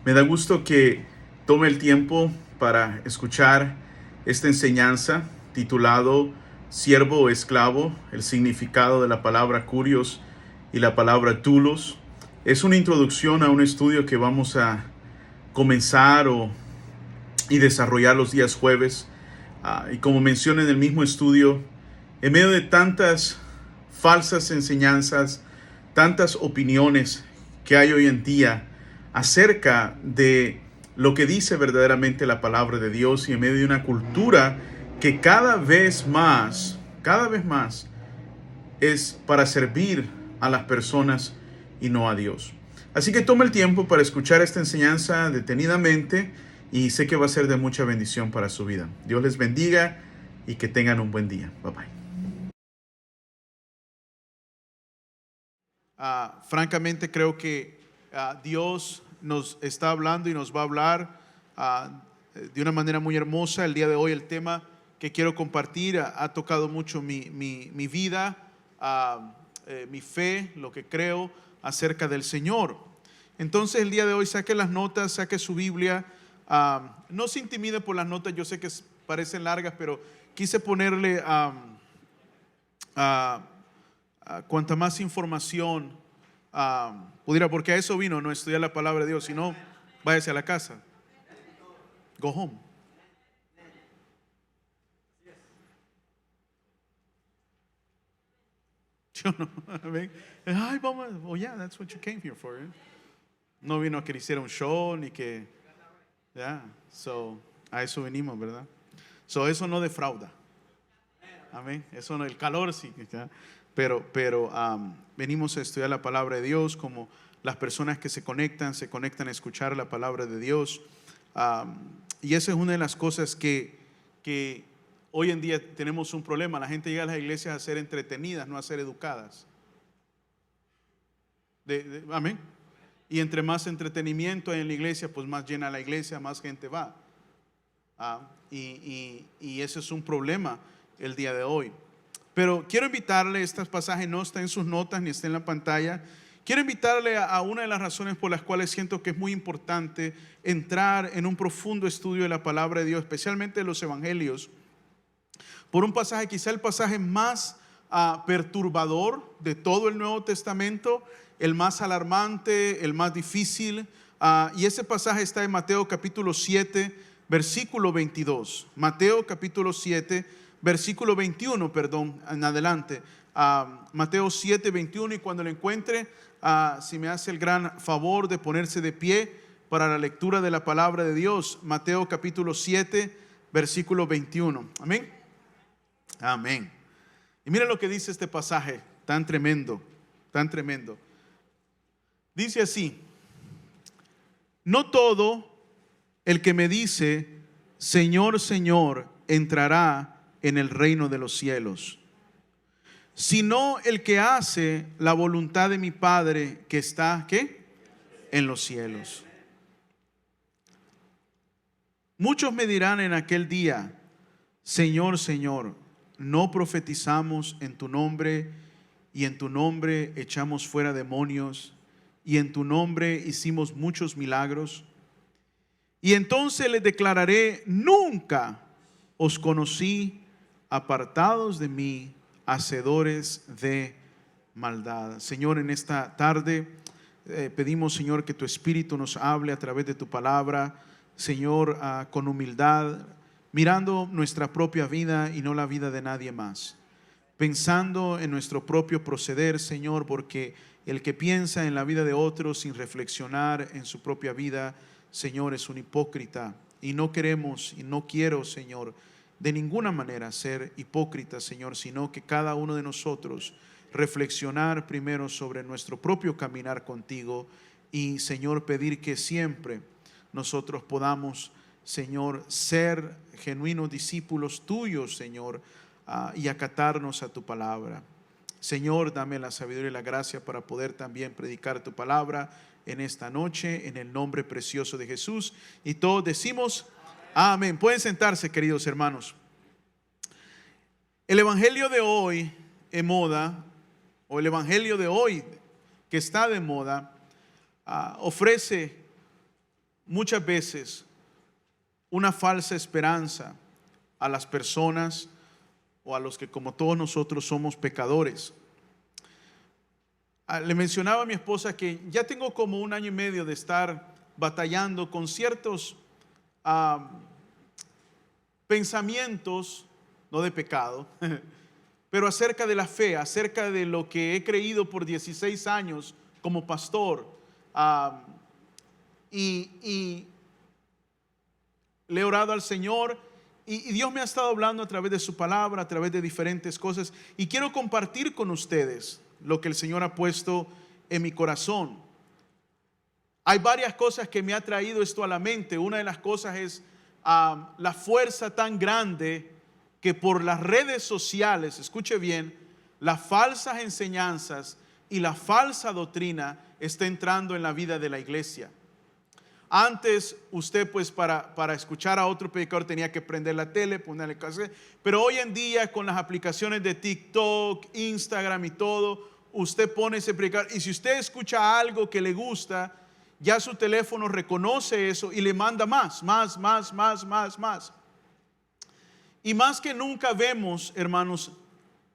Me da gusto que tome el tiempo para escuchar esta enseñanza titulado Siervo o Esclavo, el significado de la palabra curios y la palabra doulos. Es una introducción a un estudio que vamos a comenzar y desarrollar los días jueves. Y como menciona en el mismo estudio, en medio de tantas falsas enseñanzas, tantas opiniones que hay hoy en día acerca de lo que dice verdaderamente la palabra de Dios, y en medio de una cultura que cada vez más es para servir a las personas y no a Dios. Así que toma el tiempo para escuchar esta enseñanza detenidamente y sé que va a ser de mucha bendición para su vida. Dios les bendiga y que tengan un buen día. Bye bye. Francamente creo que Dios nos está hablando y nos va a hablar de una manera muy hermosa. El día de hoy el tema que quiero compartir ha tocado mucho mi vida, mi fe, lo que creo acerca del Señor. Entonces el día de hoy saque las notas, saque su Biblia. No se intimide por las notas, yo sé que parecen largas, pero quise ponerle cuanta más información pudiera, porque a eso vino, no estudiar la palabra de Dios, sino váyase a la casa. Go home. Yo no, ay, vamos, oh yeah, that's what you came here for. No vino a que le hiciera un show, ni que, yeah, so, a eso venimos, ¿verdad? So, eso no defrauda. Amén. Eso no, el calor sí, ¿ya? Pero venimos a estudiar la palabra de Dios, como las personas que se conectan a escuchar la palabra de Dios. Y esa es una de las cosas que hoy en día tenemos un problema. La gente llega a las iglesias a ser entretenidas, no a ser educadas. Amén. Y entre más entretenimiento hay en la iglesia, pues más llena la iglesia, más gente va. Y ese es un problema el día de hoy. Pero quiero invitarle, este pasaje no está en sus notas ni está en la pantalla. Quiero invitarle a una de las razones por las cuales siento que es muy importante entrar en un profundo estudio de la palabra de Dios, especialmente de los evangelios, por un pasaje, quizá el pasaje más perturbador de todo el Nuevo Testamento, el más alarmante, el más difícil, y ese pasaje está en Mateo capítulo 7, versículo 22. Mateo capítulo 7, versículo 21, perdón, en adelante. Mateo 7, 21, y cuando lo encuentre, si me hace el gran favor de ponerse de pie para la lectura de la palabra de Dios. Mateo capítulo 7, versículo 21. Amén. Amén. Y mira lo que dice este pasaje tan tremendo, tan tremendo. Dice así: no todo el que me dice Señor, Señor, entrará en el reino de los cielos, sino el que hace la voluntad de mi Padre que está, ¿qué? En los cielos. Muchos me dirán en aquel día: Señor, Señor, ¿no profetizamos en tu nombre, y en tu nombre echamos fuera demonios, y en tu nombre hicimos muchos milagros? Y entonces les declararé: nunca os conocí, apartados de mí, hacedores de maldad. Señor, en esta tarde pedimos, Señor, que tu Espíritu nos hable a través de tu palabra, Señor, con humildad, mirando nuestra propia vida y no la vida de nadie más, pensando en nuestro propio proceder, Señor, porque el que piensa en la vida de otros sin reflexionar en su propia vida, Señor, es un hipócrita. Y no queremos y no quiero, Señor, de ninguna manera ser hipócritas, Señor, sino que cada uno de nosotros reflexionar primero sobre nuestro propio caminar contigo y, Señor, pedir que siempre nosotros podamos, Señor, ser genuinos discípulos tuyos, Señor, y acatarnos a tu palabra. Señor, dame la sabiduría y la gracia para poder también predicar tu palabra en esta noche, en el nombre precioso de Jesús. Y todos decimos amén. Pueden sentarse, queridos hermanos. El evangelio de hoy en moda, o el evangelio de hoy que está de moda, ofrece muchas veces una falsa esperanza a las personas o a los que como todos nosotros somos pecadores. Le mencionaba a mi esposa que ya tengo como 1 año y medio de estar batallando con ciertos pensamientos, no de pecado, pero acerca de la fe, acerca de lo que he creído por 16 años como pastor. Y le he orado al Señor y Dios me ha estado hablando a través de su palabra, a través de diferentes cosas, y quiero compartir con ustedes lo que el Señor ha puesto en mi corazón. Hay varias cosas que me ha traído esto a la mente. Una de las cosas es la fuerza tan grande que por las redes sociales, escuche bien, las falsas enseñanzas y la falsa doctrina está entrando en la vida de la iglesia. Antes usted pues para escuchar a otro predicador tenía que prender la tele, ponerle cassette, pero hoy en día con las aplicaciones de TikTok, Instagram y todo, usted pone ese predicador y si usted escucha algo que le gusta, ya su teléfono reconoce eso y le manda más. Y más que nunca vemos, hermanos,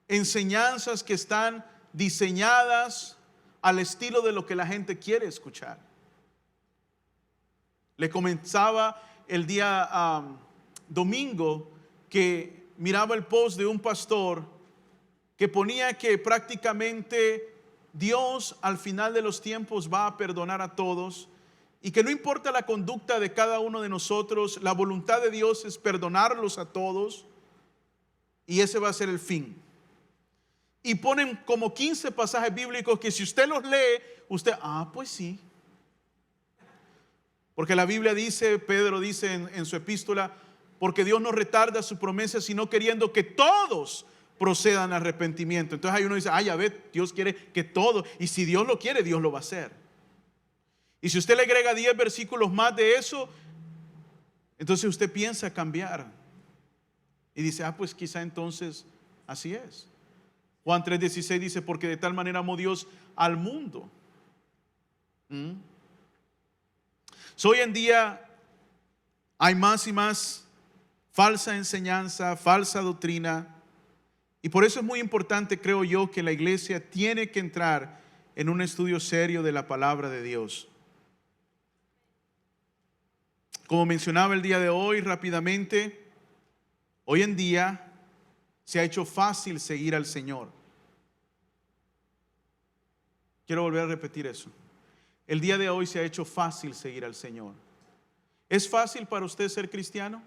enseñanzas que están diseñadas al estilo de lo que la gente quiere escuchar. Le comenzaba el día domingo que miraba el post de un pastor que ponía que prácticamente Dios al final de los tiempos va a perdonar a todos y que no importa la conducta de cada uno de nosotros, la voluntad de Dios es perdonarlos a todos y ese va a ser el fin. Y ponen como 15 pasajes bíblicos que si usted los lee, usted, pues sí. Porque la Biblia dice, Pedro dice en su epístola, porque Dios no retarda su promesa, sino queriendo que todos procedan al arrepentimiento. Entonces ahí uno dice, ya ve, Dios quiere que todos, y si Dios lo quiere, Dios lo va a hacer. Y si usted le agrega 10 versículos más de eso, entonces usted piensa cambiar. Y dice, pues quizá entonces así es. Juan 3:16 dice, porque de tal manera amó Dios al mundo. Hoy en día hay más y más falsa enseñanza, falsa doctrina. Y por eso es muy importante, creo yo, que la iglesia tiene que entrar en un estudio serio de la palabra de Dios. Como mencionaba el día de hoy rápidamente, hoy en día se ha hecho fácil seguir al Señor. Quiero volver a repetir eso. El día de hoy se ha hecho fácil seguir al Señor. ¿Es fácil para usted ser cristiano?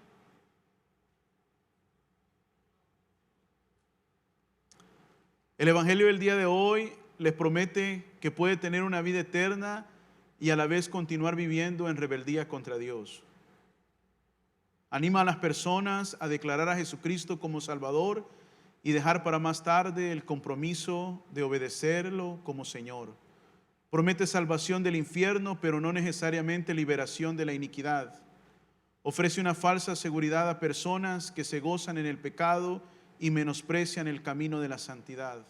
El evangelio del día de hoy les promete que puede tener una vida eterna y a la vez continuar viviendo en rebeldía contra Dios. Anima a las personas a declarar a Jesucristo como Salvador y dejar para más tarde el compromiso de obedecerlo como Señor. Promete salvación del infierno, pero no necesariamente liberación de la iniquidad. Ofrece una falsa seguridad a personas que se gozan en el pecado y menosprecian el camino de la santidad.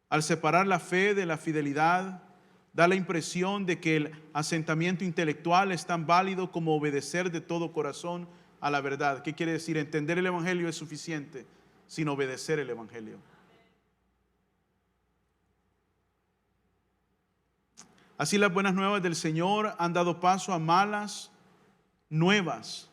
Al separar la fe de la fidelidad, da la impresión de que el asentamiento intelectual es tan válido como obedecer de todo corazón a la verdad. ¿Qué quiere decir? Entender el evangelio es suficiente sin obedecer el evangelio. Así las buenas nuevas del Señor han dado paso a malas nuevas,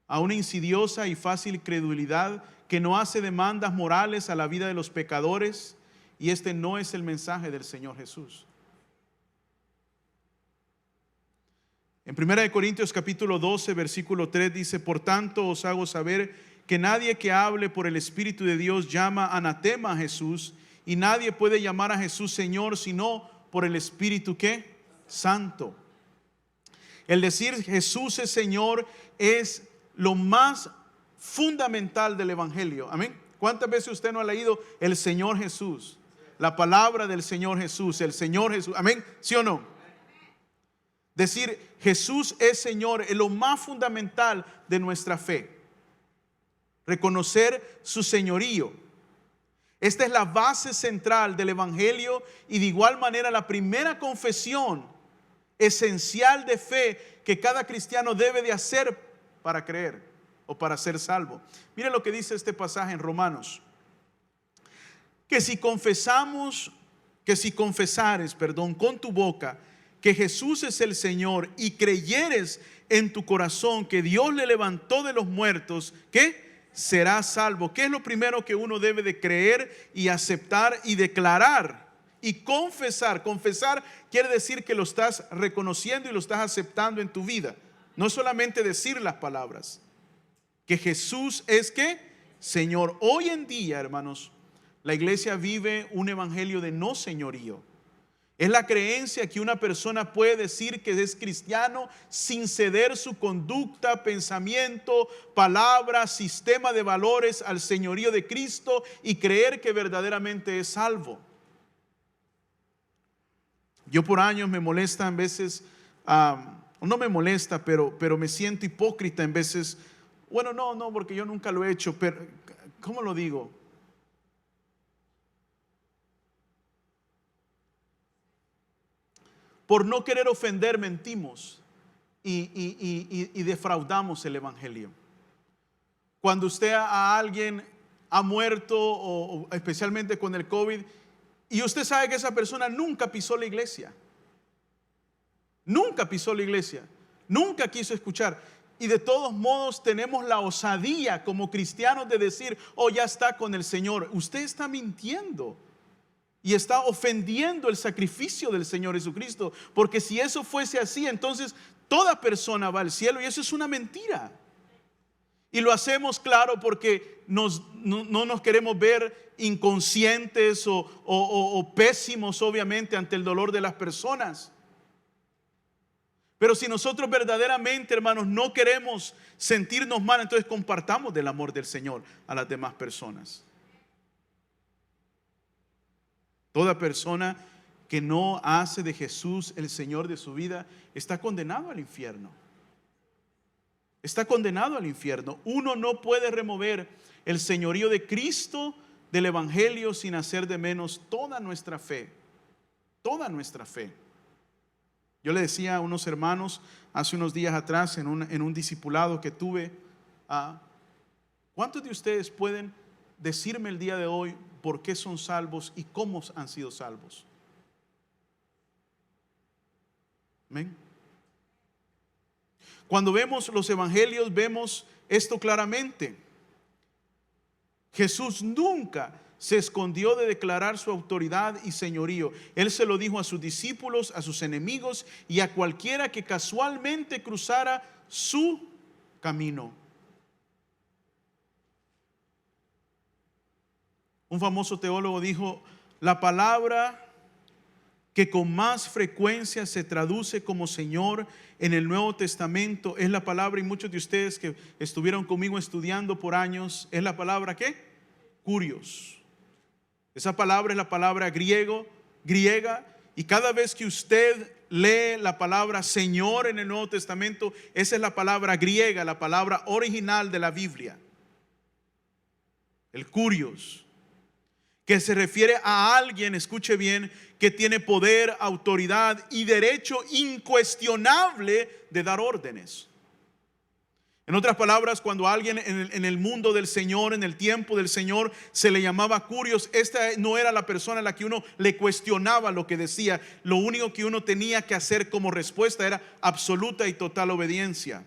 a una insidiosa y fácil credulidad que no hace demandas morales a la vida de los pecadores, y este no es el mensaje del Señor Jesús. En 1 Corintios capítulo 12, versículo 3 dice, por tanto os hago saber que nadie que hable por el Espíritu de Dios llama anatema a Jesús, y nadie puede llamar a Jesús Señor sino por el Espíritu ¿qué? Santo. El decir Jesús es Señor es lo más fundamental del evangelio. Amén. ¿Cuántas veces usted no ha leído el Señor Jesús? La palabra del Señor Jesús, el Señor Jesús. Amén. ¿Sí o no? Decir Jesús es Señor es lo más fundamental de nuestra fe. Reconocer su señorío. Esta es la base central del evangelio y de igual manera la primera confesión esencial de fe que cada cristiano debe de hacer para creer o para ser salvo. Miren lo que dice este pasaje en Romanos. Que si confesares, con tu boca que Jesús es el Señor y creyeres en tu corazón que Dios le levantó de los muertos, ¿qué? Serás salvo. ¿Qué es lo primero que uno debe de creer y aceptar y declarar y confesar? Confesar quiere decir que lo estás reconociendo y lo estás aceptando en tu vida. No solamente decir las palabras. Que Jesús es ¿qué? Señor. Hoy en día, hermanos, la iglesia vive un evangelio de no señorío. Es la creencia que una persona puede decir que es cristiano sin ceder su conducta, pensamiento, palabra, sistema de valores al señorío de Cristo y creer que verdaderamente es salvo. Yo por años me molesta en veces, no me molesta, pero me siento hipócrita en veces. Bueno, no, porque yo nunca lo he hecho, pero ¿cómo lo digo? Por no querer ofender mentimos y defraudamos el evangelio. Cuando usted a alguien ha muerto o especialmente con el COVID y usted sabe que esa persona nunca pisó la iglesia. Nunca pisó la iglesia. Nunca quiso escuchar. Y de todos modos tenemos la osadía como cristianos de decir, oh, ya está con el Señor. Usted está mintiendo. Y está ofendiendo el sacrificio del Señor Jesucristo. Porque si eso fuese así, entonces toda persona va al cielo. Y eso es una mentira. Y lo hacemos, claro, porque no nos queremos ver inconscientes o pésimos, obviamente, ante el dolor de las personas. Pero si nosotros verdaderamente, hermanos, no queremos sentirnos mal, entonces compartamos del amor del Señor a las demás personas. Toda persona que no hace de Jesús el Señor de su vida está condenado al infierno. Está condenado al infierno. Uno no puede remover el señorío de Cristo del evangelio sin hacer de menos toda nuestra fe. Toda nuestra fe. Yo le decía a unos hermanos hace unos días atrás en un discipulado que tuve, ¿cuántos de ustedes pueden decirme el día de hoy por qué son salvos y cómo han sido salvos? Amén. Cuando vemos los evangelios vemos esto claramente. Jesús nunca se escondió de declarar su autoridad y señorío. Él se lo dijo a sus discípulos, a sus enemigos y a cualquiera que casualmente cruzara su camino. Un famoso teólogo dijo, la palabra que con más frecuencia se traduce como Señor en el Nuevo Testamento es la palabra, y muchos de ustedes que estuvieron conmigo estudiando por años, es la palabra ¿qué? Kurios. Esa palabra es la palabra griega, y cada vez que usted lee la palabra Señor en el Nuevo Testamento, esa es la palabra griega, la palabra original de la Biblia. El Kurios, que se refiere a alguien, escuche bien, que tiene poder, autoridad y derecho incuestionable de dar órdenes. En otras palabras, cuando alguien en el mundo del Señor, en el tiempo del Señor, se le llamaba Kurios, esta no era la persona a la que uno le cuestionaba lo que decía. Lo único que uno tenía que hacer como respuesta era absoluta y total obediencia.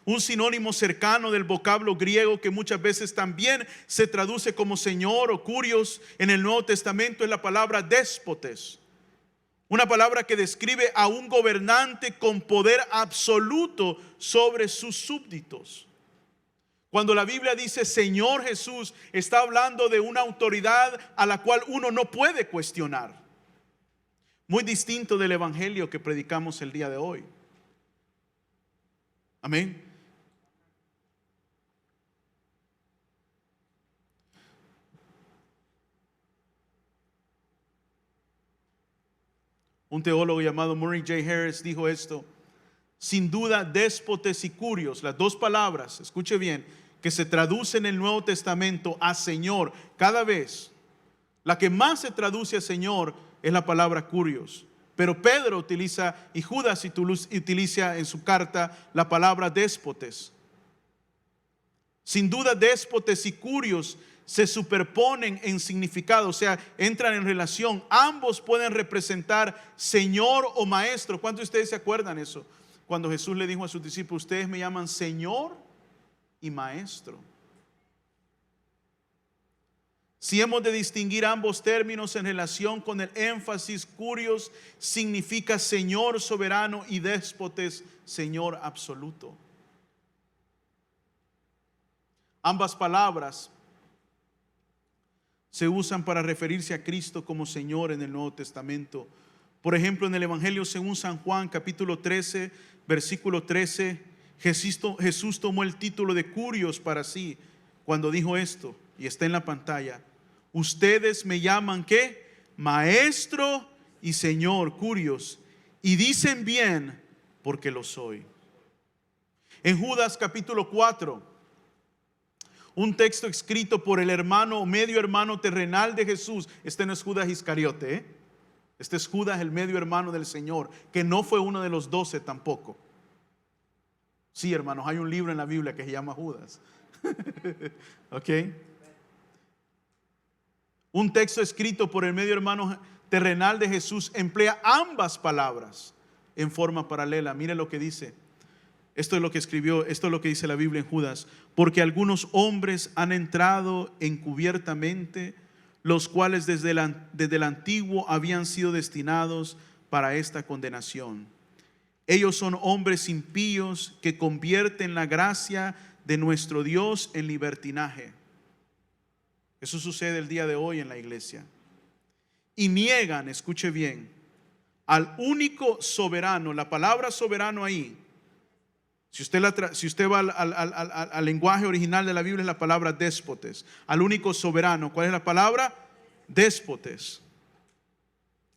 Un sinónimo cercano del vocablo griego que muchas veces también se traduce como Señor o Kurios en el Nuevo Testamento es la palabra déspotes. Una palabra que describe a un gobernante con poder absoluto sobre sus súbditos. Cuando la Biblia dice Señor Jesús, está hablando de una autoridad a la cual uno no puede cuestionar. Muy distinto del evangelio que predicamos el día de hoy. Amén. Un teólogo llamado Murray J. Harris dijo esto: sin duda, déspotes y Kurios, las dos palabras, escuche bien, que se traducen en el Nuevo Testamento a Señor, cada vez, la que más se traduce a Señor es la palabra Kurios. Pero Pedro utiliza, y Judas utiliza en su carta la palabra déspotes. Sin duda, déspotes y curios se superponen en significado, o sea, entran en relación. Ambos pueden representar Señor o Maestro. ¿Cuántos de ustedes se acuerdan eso? Cuando Jesús le dijo a sus discípulos: ustedes me llaman Señor y Maestro. Si hemos de distinguir ambos términos en relación con el énfasis, curios significa Señor soberano y déspotes Señor absoluto. Ambas palabras se usan para referirse a Cristo como Señor en el Nuevo Testamento. Por ejemplo, en el Evangelio según San Juan, capítulo 13, versículo 13, Jesús tomó el título de curios para sí cuando dijo esto, y está en la pantalla: ustedes me llaman ¿qué? Maestro y Señor, curios, y dicen bien porque lo soy. En Judas capítulo 4, un texto escrito por el hermano, medio hermano terrenal de Jesús. Este no es Judas Iscariote, Este es Judas, el medio hermano del Señor, que no fue uno de los 12 tampoco. Sí, hermanos, hay un libro en la Biblia que se llama Judas. ¿Ok? Un texto escrito por el medio hermano terrenal de Jesús emplea ambas palabras en forma paralela. Mire lo que dice. Esto es lo que escribió, esto es lo que dice la Biblia en Judas: porque algunos hombres han entrado encubiertamente, los cuales desde el antiguo habían sido destinados para esta condenación. Ellos son hombres impíos que convierten la gracia de nuestro Dios en libertinaje. Eso sucede el día de hoy en la iglesia. Y niegan, escuche bien, al único soberano. La palabra soberano ahí, si usted va al lenguaje original de la Biblia, es la palabra déspotes. Al único soberano. ¿Cuál es la palabra? Déspotes.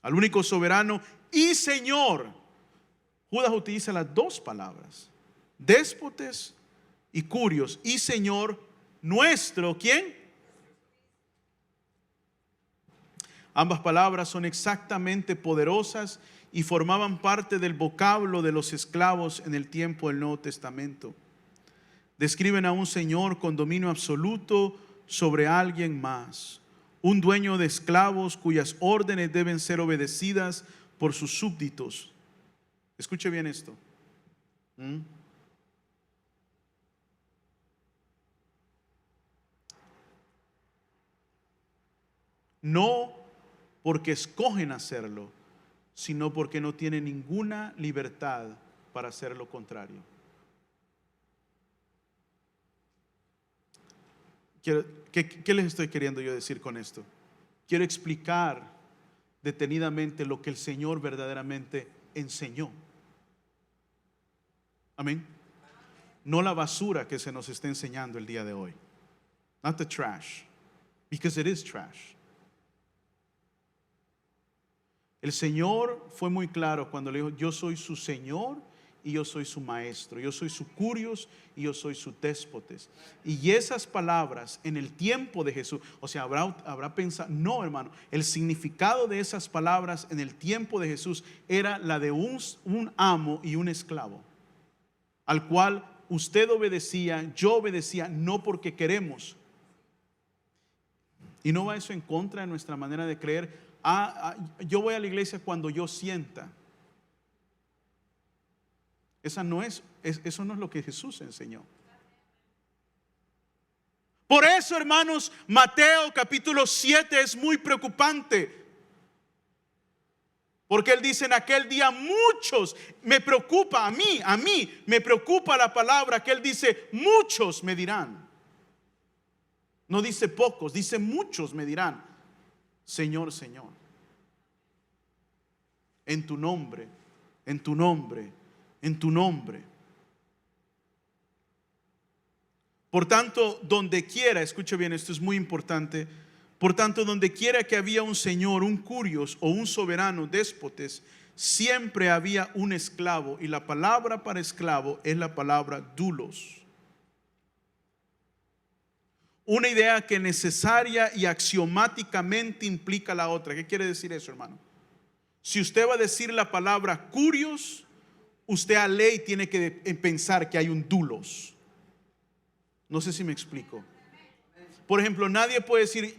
Al único soberano y Señor. Judas utiliza las dos palabras, déspotes y curios, y Señor nuestro, ¿quién? Ambas palabras son exactamente poderosas y formaban parte del vocablo de los esclavos en el tiempo del Nuevo Testamento. Describen a un señor con dominio absoluto sobre alguien más, un dueño de esclavos cuyas órdenes deben ser obedecidas por sus súbditos. Escuche bien esto. No porque escogen hacerlo, sino porque no tienen ninguna libertad para hacer lo contrario. ¿Qué les estoy queriendo yo decir con esto? Quiero explicar detenidamente lo que el Señor verdaderamente enseñó. Amén. No la basura que se nos está enseñando el día de hoy. Not the trash, because it is trash. El Señor fue muy claro cuando le dijo: yo soy su Señor y yo soy su Maestro, yo soy su curios y yo soy su déspotes. Y esas palabras en el tiempo de Jesús, o sea, habrá pensado, no, hermano, el significado de esas palabras en el tiempo de Jesús era la de un amo y un esclavo, al cual usted obedecía, yo obedecía, no porque queremos. Y no va eso en contra de nuestra manera de creer. Yo voy a la iglesia cuando yo sienta. Eso no es lo que Jesús enseñó. Por eso, hermanos, Mateo capítulo 7 es muy preocupante. Porque él dice: en aquel día muchos, me preocupa a mí me preocupa la palabra que él dice: muchos me dirán. No dice pocos, dice muchos me dirán: Señor, Señor, en tu nombre, en tu nombre, en tu nombre. Por tanto, donde quiera, escuche bien, esto es muy importante. Por tanto, donde quiera que había un señor, un curios o un soberano, déspotes, siempre había un esclavo. Y la palabra para esclavo es la palabra doulos. Una idea que necesaria y axiomáticamente implica la otra. ¿Qué quiere decir eso, hermano? Si usted va a decir la palabra curios, usted a ley tiene que pensar que hay un dulos. No sé si me explico. Por ejemplo, nadie puede decir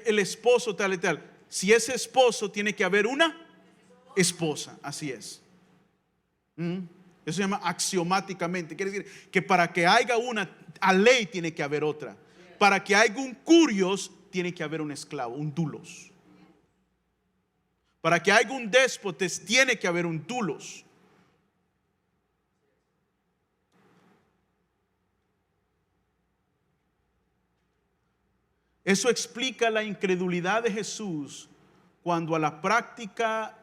el esposo tal y tal. Si es esposo, tiene que haber una esposa. Así es. Eso se llama axiomáticamente. Quiere decir que para que haya una, a ley tiene que haber otra. Para que haya un curios, tiene que haber un esclavo, un dulos. Para que haya un déspotes, tiene que haber un dulos. Eso explica la incredulidad de Jesús cuando a la práctica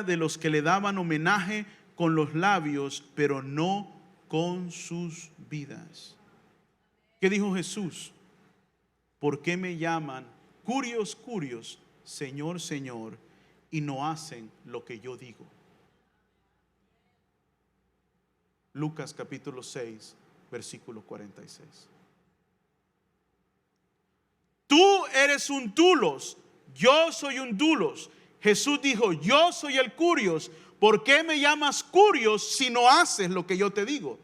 de los que le daban homenaje con los labios, pero no con sus vidas. ¿Qué dijo Jesús? ¿Por qué me llaman curios, curios, Señor, Señor, y no hacen lo que yo digo? Lucas capítulo 6, versículo 46. Tú eres un dulos, yo soy un dulos. Jesús dijo, yo soy el curios. ¿Por qué me llamas curios si no haces lo que yo te digo?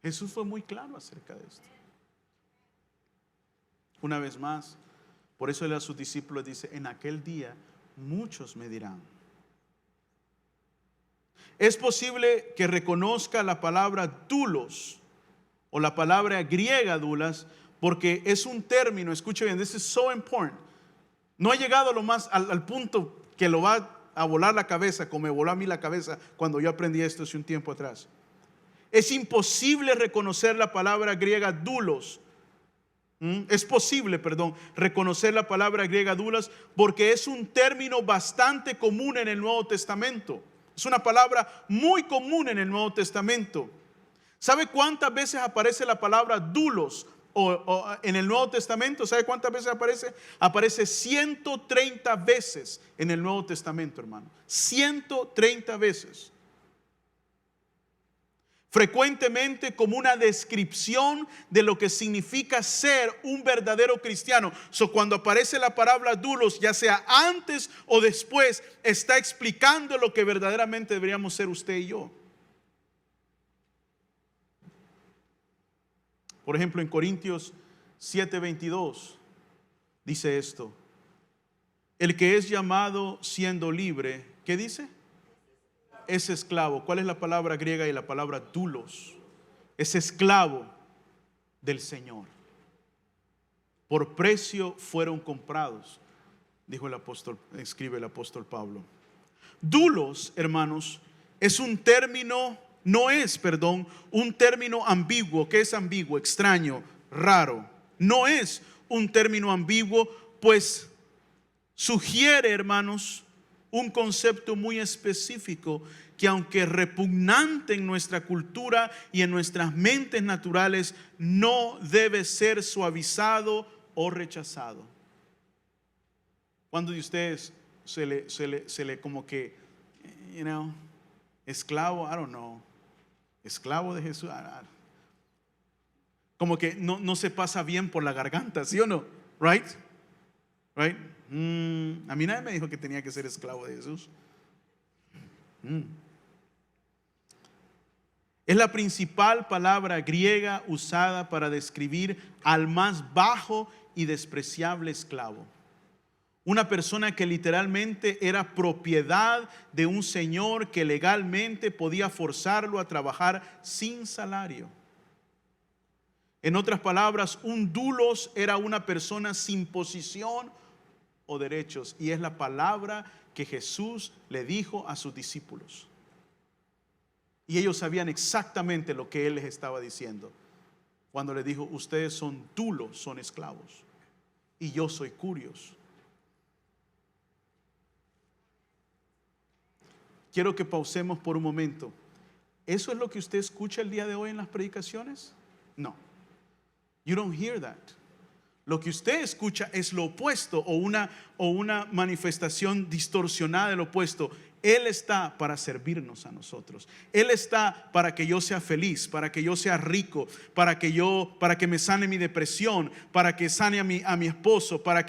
Jesús fue muy claro acerca de esto. Una vez más, por eso él a sus discípulos dice, en aquel día muchos me dirán. Es posible que reconozca la palabra dulos o la palabra griega dulas, porque es un término, escuche bien, this is so important. No ha llegado al punto que lo va a volar la cabeza, como me voló a mí la cabeza cuando yo aprendí esto hace un tiempo atrás. Es imposible reconocer la palabra griega dulos. Es posible, reconocer la palabra griega dulas porque es un término bastante común en el Nuevo Testamento. Es una palabra muy común en el Nuevo Testamento. ¿Sabe cuántas veces aparece la palabra dulos en el Nuevo Testamento? ¿Sabe cuántas veces aparece? Aparece 130 veces en el Nuevo Testamento, hermano. 130 veces. Frecuentemente como una descripción de lo que significa ser un verdadero cristiano. Cuando aparece la palabra dulos, ya sea antes o después, está explicando lo que verdaderamente deberíamos ser usted y yo. Por ejemplo, en Corintios 7:22 dice esto: el que es llamado siendo libre, ¿qué dice? Es esclavo. ¿Cuál es la palabra griega y la palabra dulos? Es esclavo del Señor. Por precio fueron comprados, dijo el apóstol, escribe el apóstol Pablo. Dulos, hermanos, es un término, un término ambiguo. ¿Qué es ambiguo? Extraño, raro. No es un término ambiguo, pues sugiere, hermanos, un concepto muy específico que, aunque repugnante en nuestra cultura y en nuestras mentes naturales, no debe ser suavizado o rechazado. ¿Cuándo de ustedes se le como que, esclavo? I don't know. Esclavo de Jesús. Como que no se pasa bien por la garganta, ¿sí o no? Right? A mí nadie me dijo que tenía que ser esclavo de Jesús. Es la principal palabra griega usada para describir al más bajo y despreciable esclavo. Una persona que literalmente era propiedad de un señor que legalmente podía forzarlo a trabajar sin salario. En otras palabras, un dulos era una persona sin posición o derechos, y es la palabra que Jesús le dijo a sus discípulos. Y ellos sabían exactamente lo que Él les estaba diciendo cuando les dijo: ustedes son dulos, son esclavos, y yo soy curios. Quiero que pausemos por un momento. ¿Eso es lo que usted escucha el día de hoy en las predicaciones? No. You don't hear that. Lo que usted escucha es lo opuesto, o una manifestación distorsionada del opuesto. Él está para servirnos a nosotros. Él está para que yo sea feliz, para que yo sea rico, para que me sane mi depresión, para que sane a mi esposo, para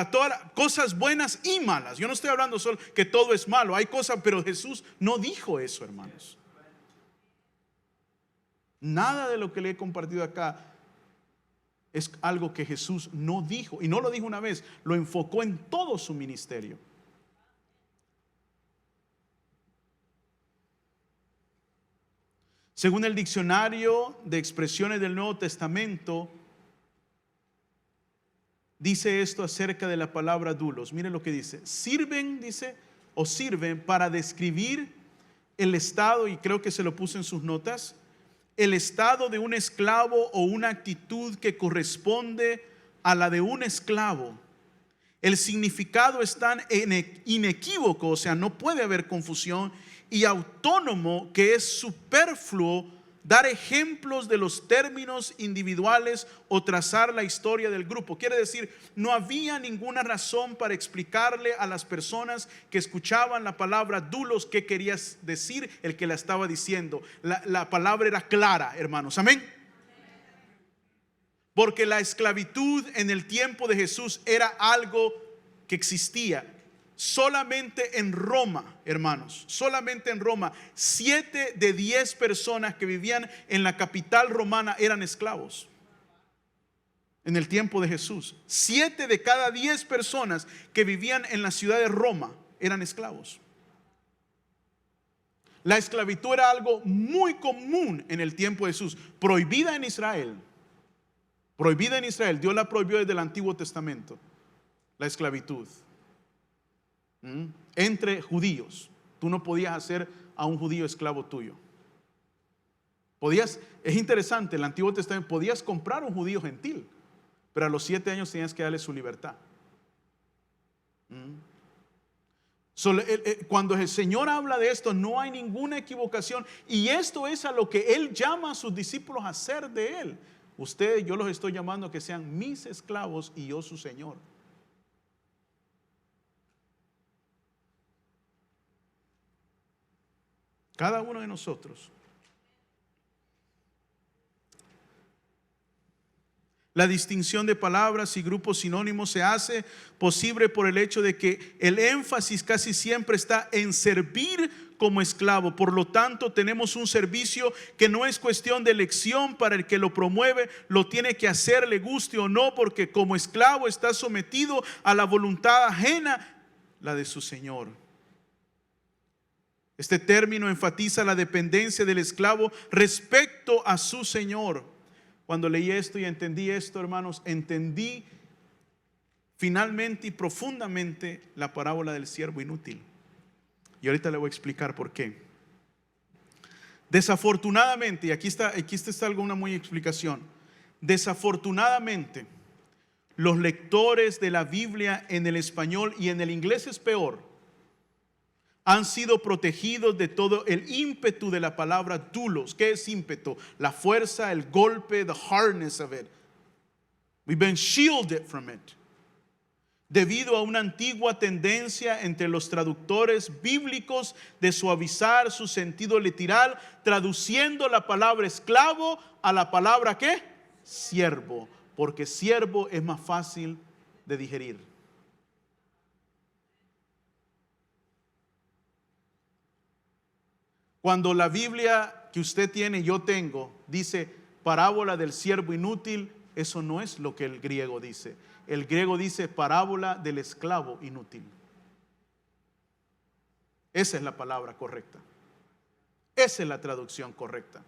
todas las cosas buenas y malas. Yo no estoy hablando solo que todo es malo, hay cosas, pero Jesús no dijo eso, hermanos. Nada de lo que le he compartido acá es algo que Jesús no dijo, y no lo dijo una vez, lo enfocó en todo su ministerio. Según el diccionario de expresiones del Nuevo Testamento, dice esto acerca de la palabra dulos. Miren lo que dice. Sirven, dice, o sirven para describir el estado, y creo que se lo puse en sus notas, el estado de un esclavo o una actitud que corresponde a la de un esclavo. El significado es tan inequívoco, o sea, no puede haber confusión, y autónomo, que es superfluo dar ejemplos de los términos individuales o trazar la historia del grupo. Quiere decir, no había ninguna razón para explicarle a las personas que escuchaban la palabra dulos qué quería decir el que la estaba diciendo. La palabra era clara, hermanos. Amén. Porque la esclavitud en el tiempo de Jesús era algo que existía. Solamente en Roma, hermanos, solamente en Roma, 7 de 10 personas que vivían en la capital romana eran esclavos. En el tiempo de Jesús, 7 de cada 10 personas que vivían en la ciudad de Roma eran esclavos. La esclavitud era algo muy común en el tiempo de Jesús, prohibida en Israel. Prohibida en Israel, Dios la prohibió desde el Antiguo Testamento, la esclavitud. Entre judíos, tú no podías hacer a un judío esclavo tuyo. Es interesante, el Antiguo Testamento podías comprar a un judío gentil, pero a los 7 años tenías que darle su libertad. Cuando el Señor habla de esto, no hay ninguna equivocación, y esto es a lo que Él llama a sus discípulos a hacer de Él. Ustedes, yo los estoy llamando a que sean mis esclavos y yo su Señor. Cada uno de nosotros. La distinción de palabras y grupos sinónimos se hace posible por el hecho de que el énfasis casi siempre está en servir como esclavo. Por lo tanto, tenemos un servicio que no es cuestión de elección para el que lo promueve, lo tiene que hacer, le guste o no, porque como esclavo está sometido a la voluntad ajena, la de su Señor. Este término enfatiza la dependencia del esclavo respecto a su Señor. Cuando leí esto y entendí esto, hermanos, entendí finalmente y profundamente la parábola del siervo inútil. Y ahorita le voy a explicar por qué. Desafortunadamente, y aquí está alguna muy explicación. Desafortunadamente, los lectores de la Biblia en el español, y en el inglés es peor, han sido protegidos de todo el ímpetu de la palabra dulos. ¿Qué es ímpetu? La fuerza, el golpe, the hardness of it. We've been shielded from it. Debido a una antigua tendencia entre los traductores bíblicos de suavizar su sentido literal, traduciendo la palabra esclavo a la palabra ¿qué? Siervo, porque siervo es más fácil de digerir. Cuando la Biblia que usted tiene y yo tengo dice parábola del siervo inútil, eso no es lo que el griego dice. El griego dice parábola del esclavo inútil. Esa es la palabra correcta. Esa es la traducción correcta.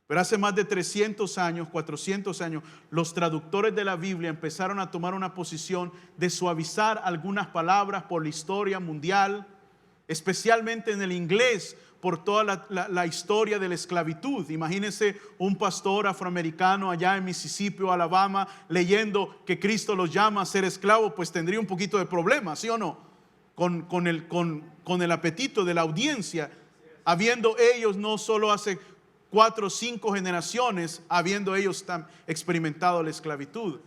Pero hace más de 300 años, 400 años, los traductores de la Biblia empezaron a tomar una posición de suavizar algunas palabras por la historia mundial, especialmente en el inglés, por toda la historia de la esclavitud. Imagínense un pastor afroamericano allá en Mississippi o Alabama leyendo que Cristo los llama a ser esclavos, pues tendría un poquito de problema, ¿sí o no? Con el apetito de la audiencia, habiendo ellos no solo hace 4 o 5 generaciones, habiendo ellos experimentado la esclavitud.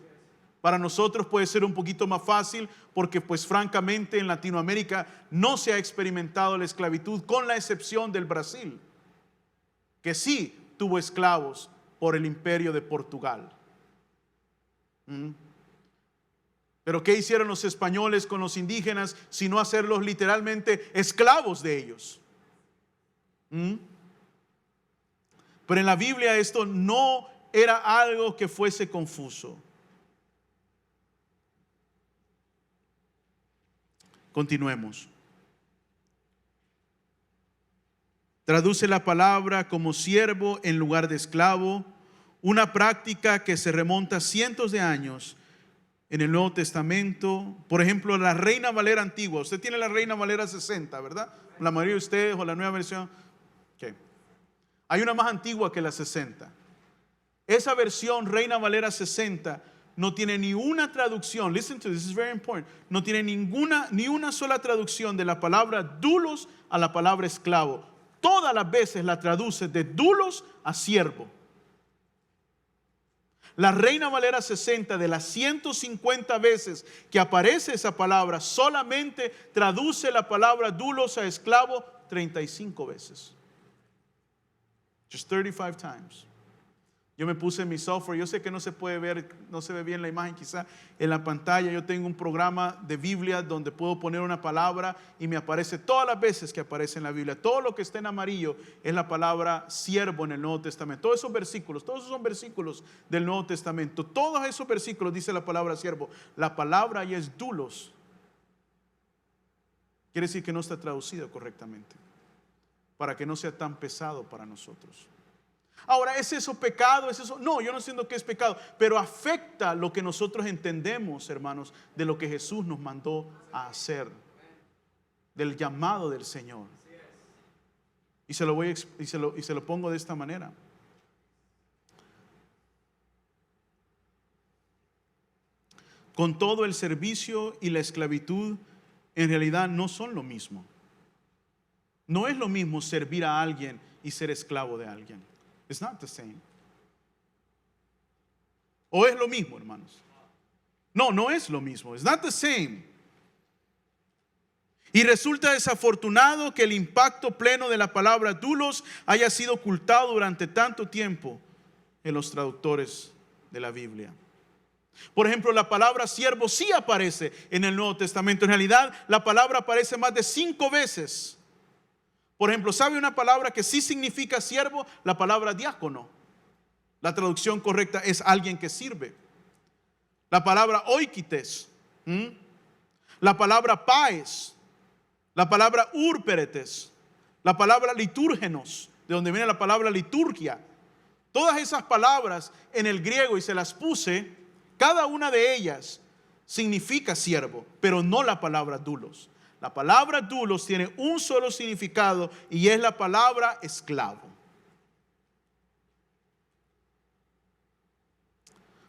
Para nosotros puede ser un poquito más fácil porque pues francamente en Latinoamérica no se ha experimentado la esclavitud, con la excepción del Brasil, que sí tuvo esclavos por el imperio de Portugal. Pero ¿qué hicieron los españoles con los indígenas sino hacerlos literalmente esclavos de ellos? Pero en la Biblia esto no era algo que fuese confuso. Continuemos. Traduce la palabra como siervo en lugar de esclavo, una práctica que se remonta cientos de años en el Nuevo Testamento. Por ejemplo, la Reina Valera antigua. Usted tiene la Reina Valera 60, ¿verdad? La mayoría de ustedes, o la nueva versión. Okay. Hay una más antigua que la 60. Esa versión Reina Valera 60 no tiene ni una traducción. Listen to this, this is very important. No tiene ni una sola traducción de la palabra dulos a la palabra esclavo. Todas las veces la traduce de dulos a siervo. La Reina Valera 60, de las 150 veces que aparece esa palabra, solamente traduce la palabra dulos a esclavo 35 veces. Just 35 times. Yo me puse en mi software, yo sé que no se puede ver, no se ve bien la imagen quizá en la pantalla. Yo tengo un programa de Biblia donde puedo poner una palabra y me aparece todas las veces que aparece en la Biblia. Todo lo que está en amarillo es la palabra siervo en el Nuevo Testamento. Todos esos son versículos del Nuevo Testamento. Todos esos versículos dice la palabra siervo. La palabra ahí es dulos. Quiere decir que no está traducido correctamente, para que no sea tan pesado para nosotros. Ahora, ¿es eso pecado? ¿Es eso? No, yo no entiendo que es pecado, pero afecta lo que nosotros entendemos, hermanos, de lo que Jesús nos mandó a hacer, del llamado del Señor. Y se lo pongo de esta manera. Con todo, el servicio y la esclavitud en realidad no son lo mismo. No es lo mismo servir a alguien y ser esclavo de alguien. It's not the same. ¿O es lo mismo, hermanos? No, no es lo mismo. It's not the same. Y resulta desafortunado que el impacto pleno de la palabra dulos haya sido ocultado durante tanto tiempo en los traductores de la Biblia. Por ejemplo, la palabra siervo sí aparece en el Nuevo Testamento. En realidad, la palabra aparece más de 5 veces. Por ejemplo, ¿sabe una palabra que sí significa siervo? La palabra diácono. La traducción correcta es alguien que sirve. La palabra oikites. La palabra paes. La palabra urperetes. La palabra litúrgenos, de donde viene la palabra liturgia. Todas esas palabras en el griego, y se las puse, cada una de ellas significa siervo, pero no la palabra dulos. La palabra dulos tiene un solo significado y es la palabra esclavo.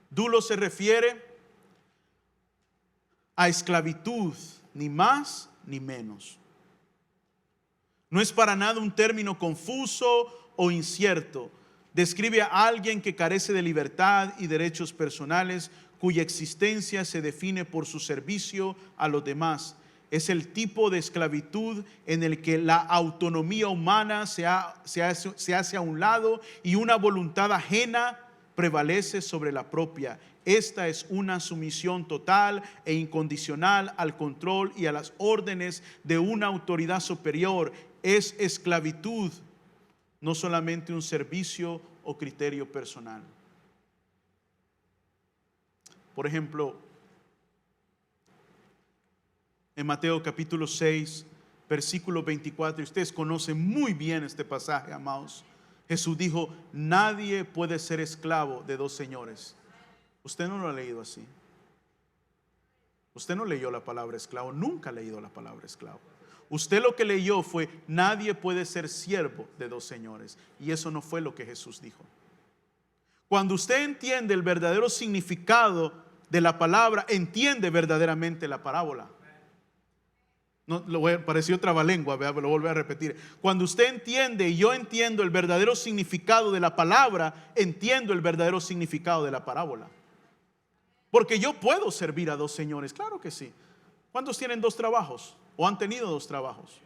Dulos se refiere a esclavitud, ni más ni menos. No es para nada un término confuso o incierto. Describe a alguien que carece de libertad y derechos personales, cuya existencia se define por su servicio a los demás. Es el tipo de esclavitud en el que la autonomía humana se hace a un lado y una voluntad ajena prevalece sobre la propia. Esta es una sumisión total e incondicional al control y a las órdenes de una autoridad superior. Es esclavitud, no solamente un servicio o criterio personal. Por ejemplo, en Mateo capítulo 6, versículo 24, y ustedes conocen muy bien este pasaje, amados. Jesús dijo: nadie puede ser esclavo de 2 señores. Usted no lo ha leído así. Usted no leyó la palabra esclavo, nunca ha leído la palabra esclavo. Usted lo que leyó fue: nadie puede ser siervo de 2 señores. Y eso no fue lo que Jesús dijo. Cuando usted entiende el verdadero significado de la palabra, entiende verdaderamente la parábola. No, pareció trabalengua, lo vuelvo a repetir. Cuando usted entiende y yo entiendo el verdadero significado de la palabra, entiendo el verdadero significado de la parábola. Porque yo puedo servir a dos señores, claro que sí. ¿Cuántos tienen dos trabajos o han tenido dos trabajos?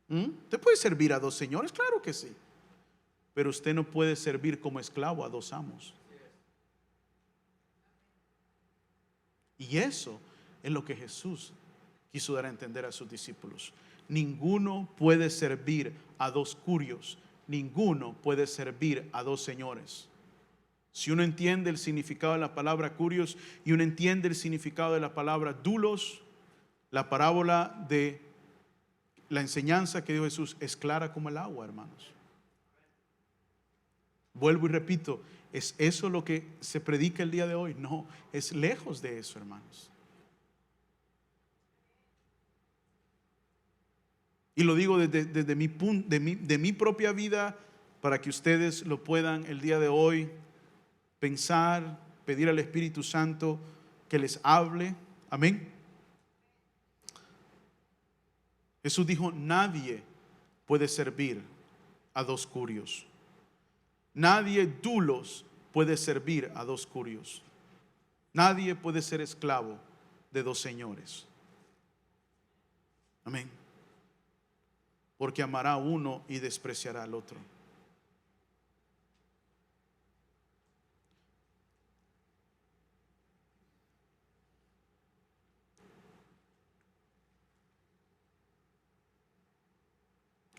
¿Usted puede servir a dos señores? Claro que sí. Pero usted no puede servir como esclavo a dos amos. Y eso es lo que Jesús quiso dar a entender a sus discípulos. Ninguno puede servir a dos curios. Ninguno puede servir a dos señores. Si uno entiende el significado de la palabra curios y uno entiende el significado de la palabra dulos, la parábola de la enseñanza que dio Jesús es clara como el agua, hermanos. Vuelvo y repito, ¿es eso lo que se predica el día de hoy? No, es lejos de eso, hermanos. Y lo digo desde mi punto, de mi propia vida, para que ustedes lo puedan el día de hoy pensar, pedir al Espíritu Santo que les hable. Amén. Jesús dijo, nadie puede servir a dos curios. Nadie dulos puede servir a dos curios. Nadie puede ser esclavo de dos señores. Amén. Porque amará a uno y despreciará al otro.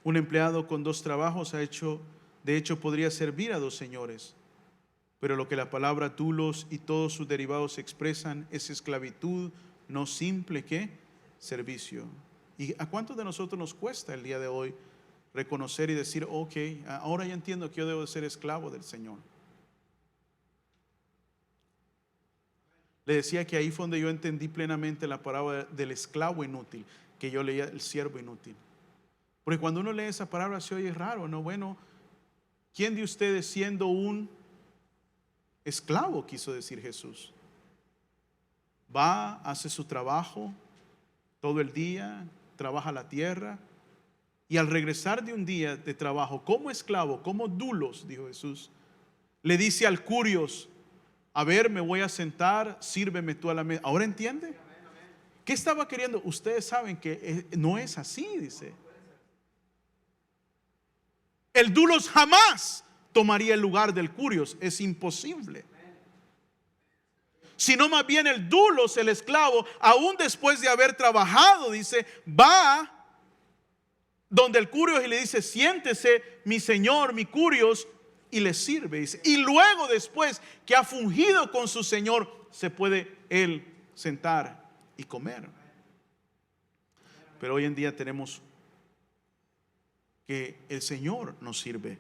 Un empleado con dos trabajos de hecho podría servir a dos señores. Pero lo que la palabra dulos y todos sus derivados expresan es esclavitud, no simple que servicio. ¿Y a cuántos de nosotros nos cuesta el día de hoy reconocer y decir, ok, ahora ya entiendo que yo debo de ser esclavo del Señor? Le decía que ahí fue donde yo entendí plenamente la parábola del esclavo inútil, que yo leía el siervo inútil. Porque cuando uno lee esa palabra se oye raro, ¿no? Bueno, ¿quién de ustedes siendo un esclavo, quiso decir Jesús, va, hace su trabajo todo el día, trabaja la tierra, y al regresar de un día de trabajo como esclavo, como dulos, dijo Jesús, le dice al curios, a ver, me voy a sentar, sírveme tú a la mesa? ¿Ahora entiende? ¿Qué estaba queriendo? Ustedes saben que no es así, dice. El dulos jamás tomaría el lugar del curios, es imposible. Sino más bien el dulos, el esclavo, aún después de haber trabajado, dice, va donde el curios y le dice, siéntese mi señor, mi curios, y le sirve, dice. Y luego después que ha fungido con su señor, se puede él sentar y comer. Pero hoy en día tenemos que el Señor nos sirve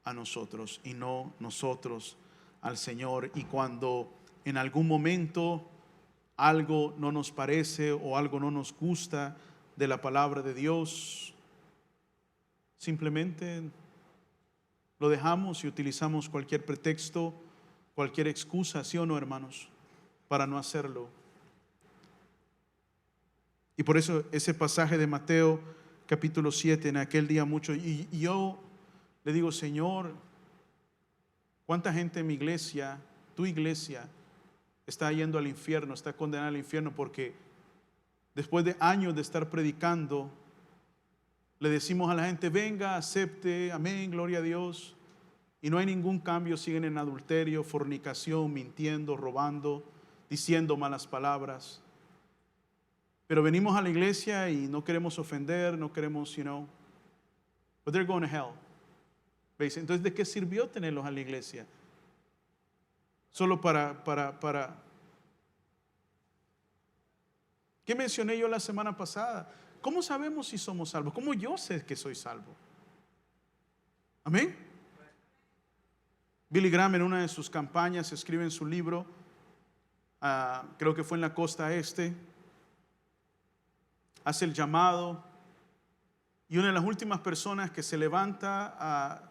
a nosotros y no nosotros al Señor. Y cuando en algún momento algo no nos parece o algo no nos gusta de la palabra de Dios, simplemente lo dejamos y utilizamos cualquier pretexto, cualquier excusa, ¿sí o no, hermanos?, para no hacerlo. Y por eso ese pasaje de Mateo capítulo 7, en aquel día mucho, y yo le digo, Señor, ¿cuánta gente en mi iglesia, tu iglesia, está yendo al infierno, está condenada al infierno porque después de años de estar predicando, le decimos a la gente, venga, acepte, amén, gloria a Dios, y no hay ningún cambio, siguen en adulterio, fornicación, mintiendo, robando, diciendo malas palabras? Pero venimos a la iglesia y no queremos ofender, no queremos, but they're going to hell. ¿Veis? Entonces, ¿de qué sirvió tenerlos a la iglesia? Solo para. ¿Qué mencioné yo la semana pasada? ¿Cómo sabemos si somos salvos? ¿Cómo yo sé que soy salvo? Amén. Billy Graham en una de sus campañas escribe en su libro, creo que fue en la costa este, hace el llamado, y una de las últimas personas que se levanta a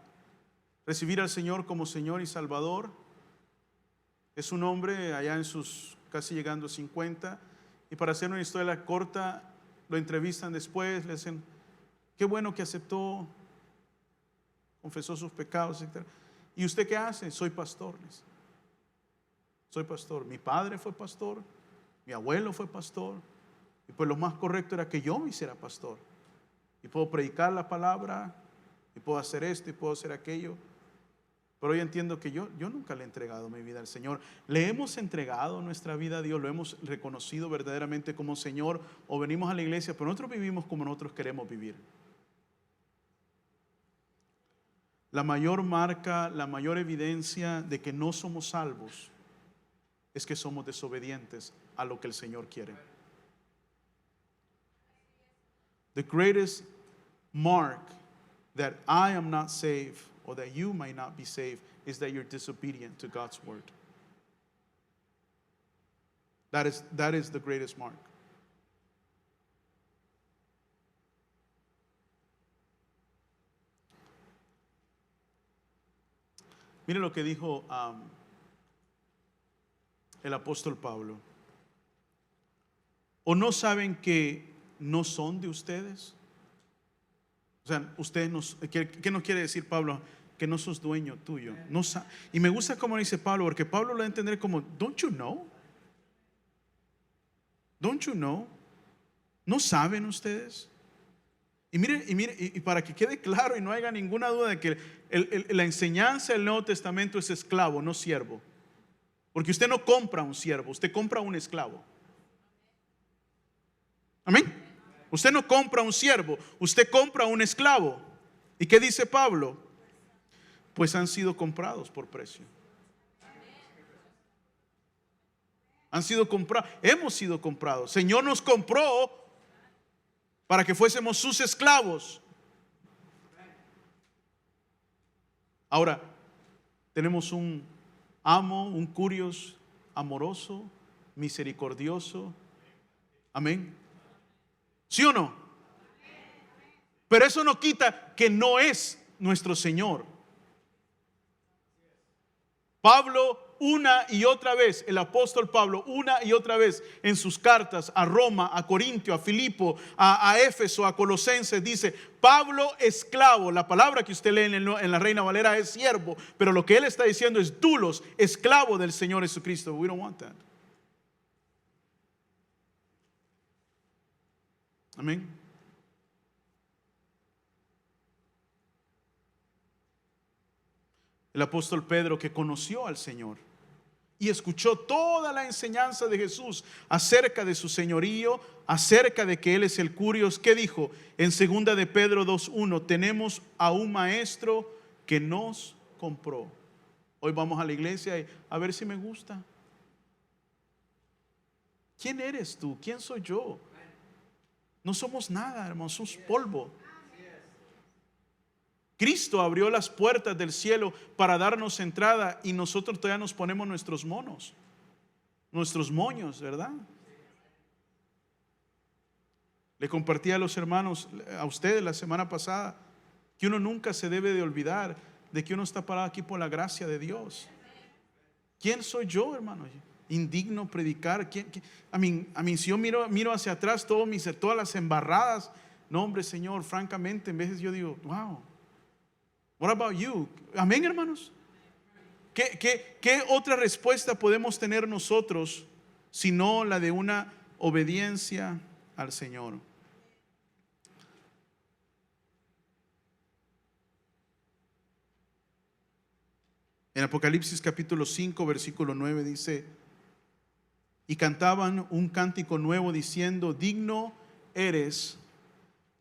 recibir al Señor como Señor y Salvador es un hombre allá en sus casi llegando a 50, y para hacer una historia corta lo entrevistan después, le dicen, qué bueno que aceptó, confesó sus pecados, etc. ¿Y usted qué hace? Soy pastor. soy pastor. Mi padre fue pastor, mi abuelo fue pastor, y pues lo más correcto era que yo me hiciera pastor. Y puedo predicar la palabra, y puedo hacer esto, y puedo hacer aquello. Pero hoy entiendo que yo nunca le he entregado mi vida al Señor. ¿Le hemos entregado nuestra vida a Dios? ¿Lo hemos reconocido verdaderamente como Señor? ¿O venimos a la iglesia, pero nosotros vivimos como nosotros queremos vivir? La mayor marca, la mayor evidencia de que no somos salvos es que somos desobedientes a lo que el Señor quiere. The greatest mark that I am not saved or that you might not be saved is that you're disobedient to God's word. That is the greatest mark. Mire lo que dijo el apóstol Pablo. ¿O no saben que no son de ustedes? O sea, ustedes no, ¿qué nos quiere decir Pablo? Que no sos dueño tuyo. No, y me gusta cómo dice Pablo, porque Pablo lo va a entender como, don't you know? Don't you know? ¿No saben ustedes? Y mire, y para que quede claro y no haya ninguna duda de que la enseñanza del Nuevo Testamento es esclavo, no siervo. Porque usted no compra un siervo, usted compra un esclavo. Amén. Usted no compra un siervo, usted compra un esclavo. ¿Y qué dice Pablo? Pues han sido comprados por precio. Han sido comprados, hemos sido comprados. Señor nos compró para que fuésemos sus esclavos. Ahora, tenemos un amo, un curios amoroso, misericordioso. Amén. ¿Sí o no? Pero eso no quita que no es nuestro Señor. Pablo una y otra vez, el apóstol Pablo una y otra vez en sus cartas a Roma, a Corintio, a Filipo, a Éfeso, a Colosenses, dice, Pablo esclavo. La palabra que usted lee en la Reina Valera es siervo, pero lo que él está diciendo es doulos, esclavo del Señor Jesucristo. We don't want that. Amén. El apóstol Pedro, que conoció al Señor y escuchó toda la enseñanza de Jesús acerca de su señorío, acerca de que Él es el curios, ¿qué dijo? En 2 de Pedro 2:1, tenemos a un maestro que nos compró. Hoy vamos a la iglesia y a ver si me gusta. ¿Quién eres tú? ¿Quién soy yo? No somos nada, hermanos, somos polvo. Cristo abrió las puertas del cielo para darnos entrada y nosotros todavía nos ponemos nuestros monos, nuestros moños, ¿verdad? Le compartí a los hermanos, a ustedes la semana pasada, que uno nunca se debe de olvidar de que uno está parado aquí por la gracia de Dios. ¿Quién soy yo, hermano? Indigno predicar. A mí, si yo miro hacia atrás todas las embarradas, no, hombre, Señor, francamente, en veces yo digo, wow. What about you? Amén, hermanos. ¿Qué otra respuesta podemos tener nosotros sino la de una obediencia al Señor? En Apocalipsis capítulo 5 versículo 9 dice, y cantaban un cántico nuevo diciendo, digno eres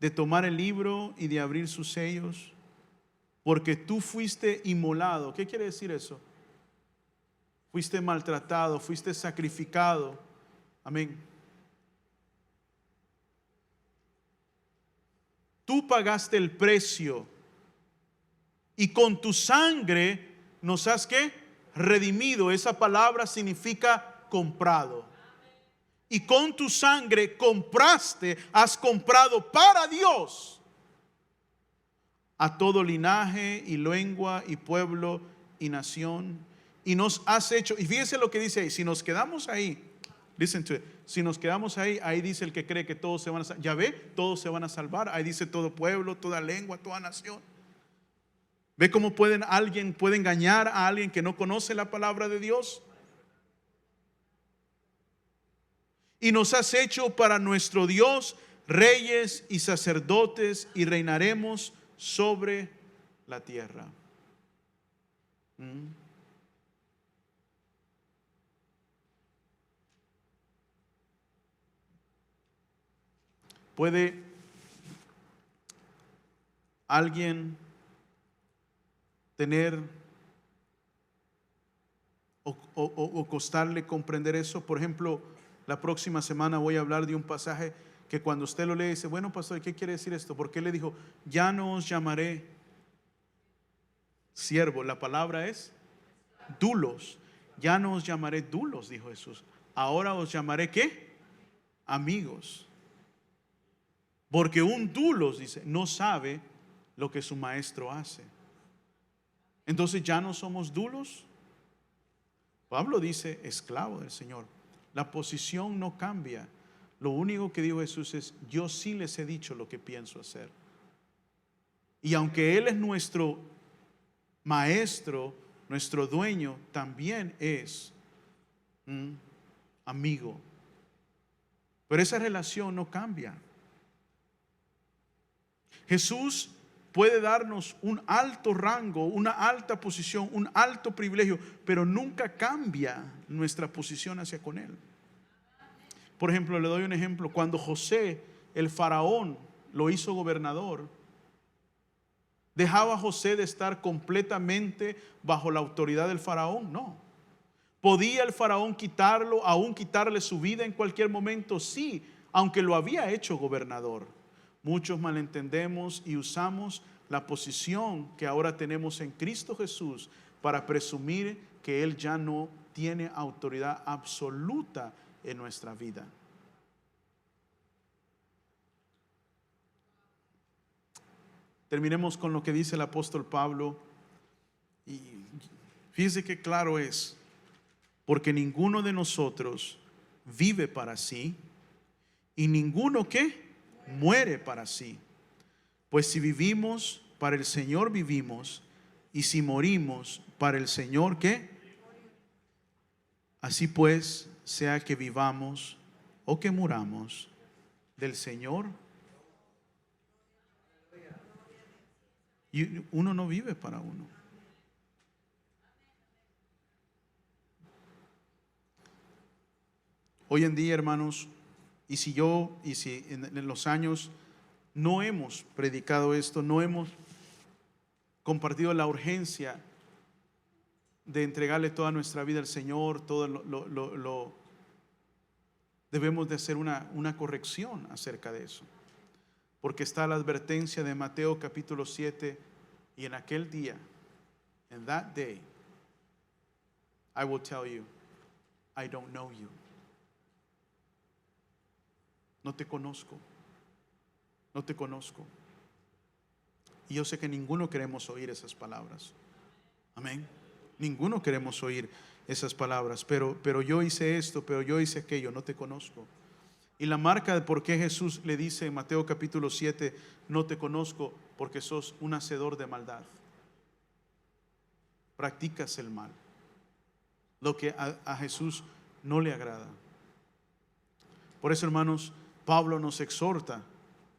de tomar el libro y de abrir sus sellos, porque tú fuiste inmolado. ¿Qué quiere decir eso? Fuiste maltratado, fuiste sacrificado. Amén. Tú pagaste el precio y con tu sangre nos has ¿qué? Redimido. Esa palabra significa comprado. Y con tu sangre compraste, has comprado para Dios a todo linaje y lengua y pueblo y nación. Y nos has hecho, y fíjese lo que dice ahí, si nos quedamos ahí, listen to it, si nos quedamos ahí, ahí dice el que cree que todos se van a salvar. Ya ve, todos se van a salvar. Ahí dice todo pueblo, toda lengua, toda nación. ¿Ve cómo alguien puede engañar a alguien que no conoce la palabra de Dios? y nos has hecho para nuestro Dios reyes y sacerdotes y reinaremos sobre la tierra. ¿Puede alguien tener o costarle comprender eso? Por ejemplo, la próxima semana voy a hablar de un pasaje que cuando usted lo lee dice, bueno, pastor, ¿qué quiere decir esto? Porque él le dijo, ya no os llamaré siervo. La palabra es dulos. Ya no os llamaré dulos, dijo Jesús. Ahora os llamaré ¿qué? Amigos. Porque un dulos, dice, no sabe lo que su maestro hace. Entonces ya no somos dulos. Pablo dice esclavo del Señor. La posición no cambia. Lo único que dijo Jesús es, yo sí les he dicho lo que pienso hacer. Y aunque Él es nuestro maestro, nuestro dueño, también es amigo. Pero esa relación no cambia. Jesús puede darnos un alto rango, una alta posición, un alto privilegio, pero nunca cambia nuestra posición hacia con Él. Por ejemplo, le doy un ejemplo. Cuando José, el faraón, lo hizo gobernador, ¿dejaba a José de estar completamente bajo la autoridad del faraón? No. ¿Podía el faraón quitarlo, aún quitarle su vida en cualquier momento? Sí, aunque lo había hecho gobernador. Muchos malentendemos y usamos la posición que ahora tenemos en Cristo Jesús para presumir que Él ya no tiene autoridad absoluta en nuestra vida. Terminemos con lo que dice el apóstol Pablo. Y fíjese qué claro es. Porque ninguno de nosotros vive para sí y ninguno que muere para sí. Pues si vivimos, para el Señor vivimos, y si morimos, para el Señor ¿qué? Así pues, sea que vivamos o que muramos, del Señor. Y uno no vive para uno. Hoy en día, hermanos, y si en los años no hemos predicado esto, no hemos compartido la urgencia de entregarle toda nuestra vida al Señor, debemos de hacer una corrección acerca de eso. Porque está la advertencia de Mateo capítulo 7, y en aquel día, in that day, I will tell you, I don't know you. No te conozco. No te conozco. Y yo sé que ninguno queremos oír esas palabras. Amén. Ninguno queremos oír esas palabras. Pero yo hice esto, pero yo hice aquello, no te conozco. Y la marca de por qué Jesús le dice en Mateo capítulo 7, no te conozco, porque sos un hacedor de maldad. Practicas el mal. Lo que a Jesús no le agrada. Por eso, hermanos, Pablo nos exhorta,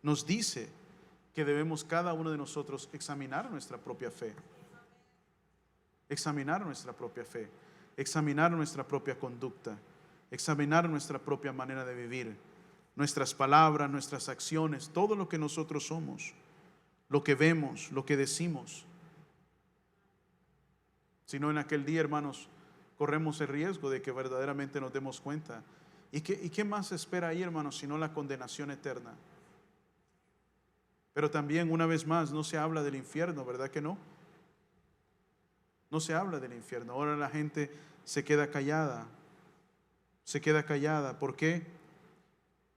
nos dice que debemos cada uno de nosotros examinar nuestra propia fe. Examinar nuestra propia fe. Examinar nuestra propia conducta. Examinar nuestra propia manera de vivir. Nuestras palabras, nuestras acciones, todo lo que nosotros somos. Lo que vemos, lo que decimos. Si no, en aquel día, hermanos, corremos el riesgo de que verdaderamente nos demos cuenta. ¿Y qué más se espera ahí, hermanos, sino la condenación eterna? Pero también, una vez más, no se habla del infierno, ¿verdad que no? No se habla del infierno. Ahora la gente se queda callada. Se queda callada. ¿Por qué?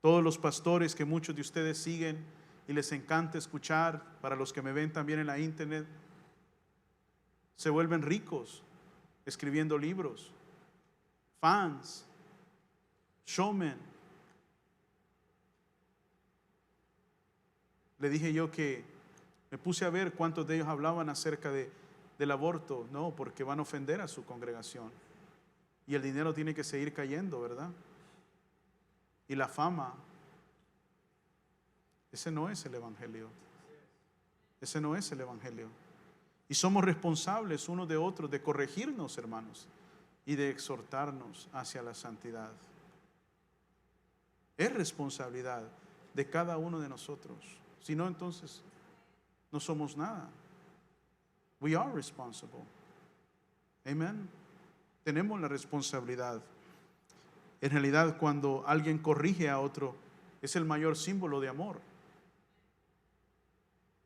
Todos los pastores que muchos de ustedes siguen y les encanta escuchar, para los que me ven también en la internet, se vuelven ricos escribiendo libros. Fans. Showman. Le dije yo que me puse a ver cuántos de ellos hablaban acerca del aborto. No, porque van a ofender a su congregación. Y el dinero tiene que seguir cayendo, ¿verdad? y la fama. Ese no es el evangelio. Ese no es el evangelio. Y somos responsables unos de otros de corregirnos, hermanos, y de exhortarnos hacia la santidad. Es responsabilidad de cada uno de nosotros. Si no, entonces no somos nada. We are responsible. Amen. Tenemos la responsabilidad. En realidad, cuando alguien corrige a otro, es el mayor símbolo de amor.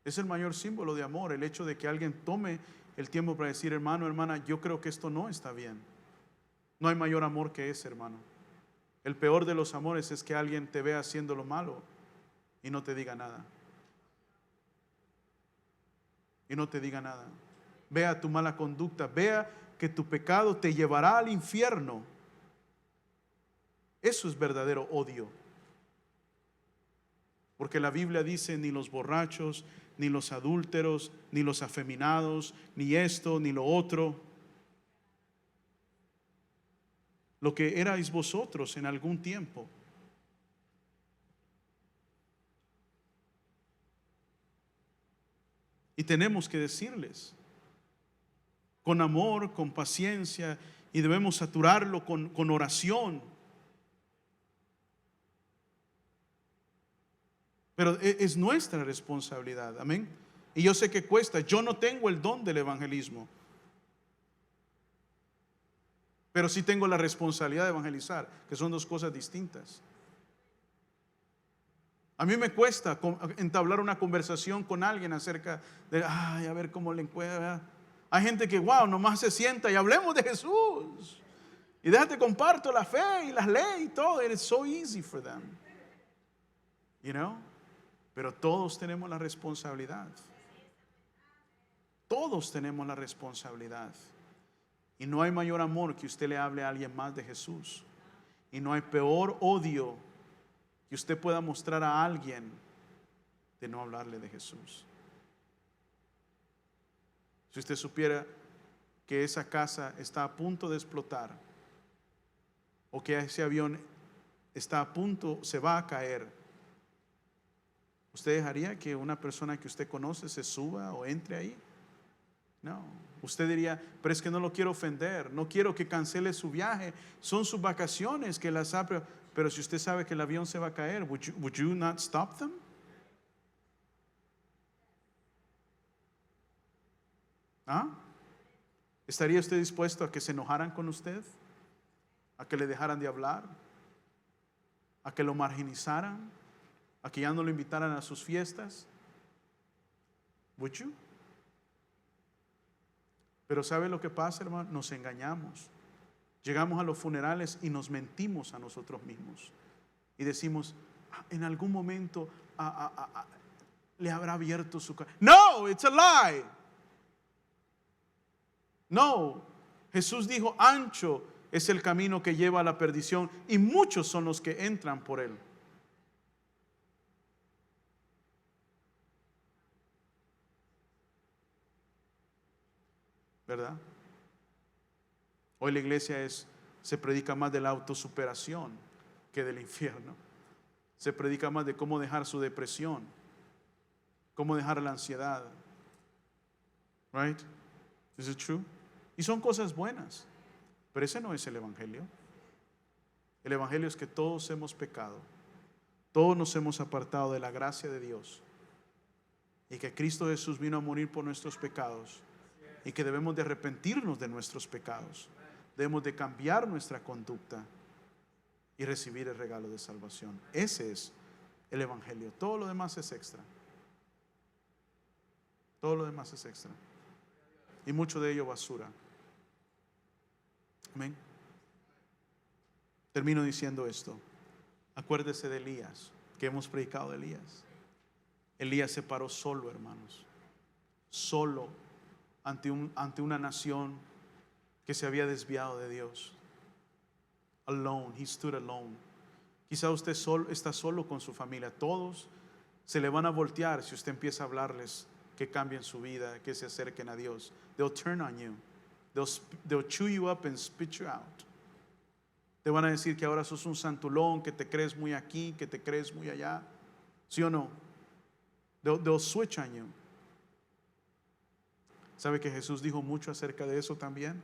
Es el mayor símbolo de amor, el hecho de que alguien tome el tiempo para decir, hermano, hermana, yo creo que esto no está bien. No hay mayor amor que ese, hermano. El peor de los amores es que alguien te vea haciendo lo malo y no te diga nada. Y no te diga nada. Vea tu mala conducta, vea que tu pecado te llevará al infierno. Eso es verdadero odio. Porque la Biblia dice, ni los borrachos, ni los adúlteros, ni los afeminados, ni esto, ni lo otro. Lo que erais vosotros en algún tiempo. Y tenemos que decirles, con amor, con paciencia, y debemos saturarlo con oración. Pero es nuestra responsabilidad, amén. Y yo sé que cuesta, yo no tengo el don del evangelismo, pero sí tengo la responsabilidad de evangelizar, que son dos cosas distintas. A mí me cuesta entablar una conversación con alguien acerca de, a ver cómo le encuentra. Hay gente que, wow, nomás se sienta y hablemos de Jesús. Y déjate comparto la fe y las leyes y todo. It's so easy for them. You know? Pero todos tenemos la responsabilidad. Todos tenemos la responsabilidad. Y no hay mayor amor que usted le hable a alguien más de Jesús. Y no hay peor odio que usted pueda mostrar a alguien de no hablarle de Jesús. Si usted supiera que esa casa está a punto de explotar, o que ese avión está a punto, se va a caer, ¿usted dejaría que una persona que usted conoce se suba o entre ahí? No. Usted diría, pero es que no lo quiero ofender, no quiero que cancele su viaje, son sus vacaciones que las ha. Pero si usted sabe que el avión se va a caer, would you not stop them? ¿Ah? ¿Estaría usted dispuesto a que se enojaran con usted? ¿A que le dejaran de hablar? ¿A que lo marginizaran? ¿A que ya no lo invitaran a sus fiestas? Would you? Pero ¿sabe lo que pasa, hermano? Nos engañamos. Llegamos a los funerales y nos mentimos a nosotros mismos. Y decimos, en algún momento le habrá abierto su corazón. No, it's a lie. No, Jesús dijo, ancho es el camino que lleva a la perdición y muchos son los que entran por él. ¿Verdad? Hoy la iglesia se predica más de la autosuperación que del infierno. Se predica más de cómo dejar su depresión, cómo dejar la ansiedad. Right? Is it true? Y son cosas buenas, pero ese no es el evangelio. El evangelio es que todos hemos pecado, todos nos hemos apartado de la gracia de Dios y que Cristo Jesús vino a morir por nuestros pecados y que debemos de arrepentirnos de nuestros pecados. Debemos de cambiar nuestra conducta y recibir el regalo de salvación. Ese es el evangelio. Todo lo demás es extra. Todo lo demás es extra. Y mucho de ello basura. Amén. Termino diciendo esto. Acuérdese de Elías, que hemos predicado de Elías. Elías se paró solo, hermanos. Solo ante una nación que se había desviado de Dios. Alone, he stood alone. Quizá usted está solo con su familia. Todos se le van a voltear si usted empieza a hablarles que cambien su vida, que se acerquen a Dios. They'll turn on you. They'll chew you up and spit you out. Te van a decir que ahora sos un santulón, que te crees muy aquí, que te crees muy allá. ¿Sí o no? They'll switch on you. ¿Sabe que Jesús dijo mucho acerca de eso también?